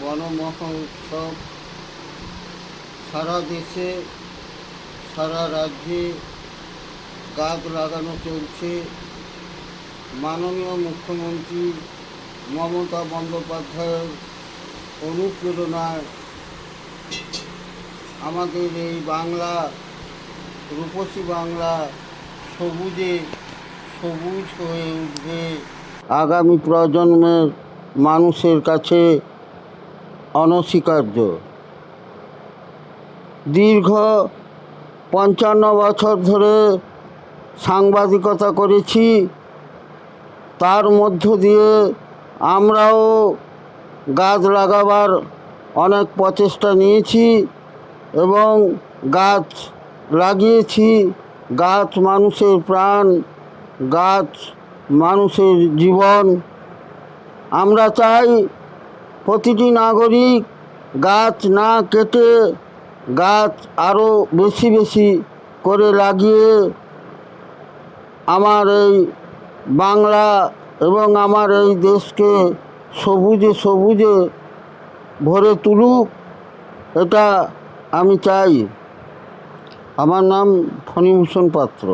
বন মহোৎসব সারা দেশে সারা রাজ্যে গাছ লাগানো চলছে। মাননীয় মুখ্যমন্ত্রী মমতা বন্দ্যোপাধ্যায়ের অনুপ্রেরণায় আমাদের এই বাংলা, রূপসী বাংলা সবুজে সবুজ হয়ে উঠবে। আগামী প্রজন্মের মানুষের কাছে অনস্বীকার্য। দীর্ঘ ৫৫ বছর ধরে সাংবাদিকতা করেছি, তার মধ্য দিয়ে আমরাও গাছ লাগাবার অনেক প্রচেষ্টা নিয়েছি এবং গাছ লাগিয়েছি। গাছ মানুষের প্রাণ, গাছ মানুষের জীবন। আমরা চাই প্রতিটি নাগরিক গাছ না কেটে গাছ আরও বেশি বেশি করে লাগিয়ে আমার এই বাংলা এবং আমার এই দেশকে সবুজে সবুজে ভরে তুলুক, এটা আমি চাই। আমার নাম ফণীভূষণ পাত্র।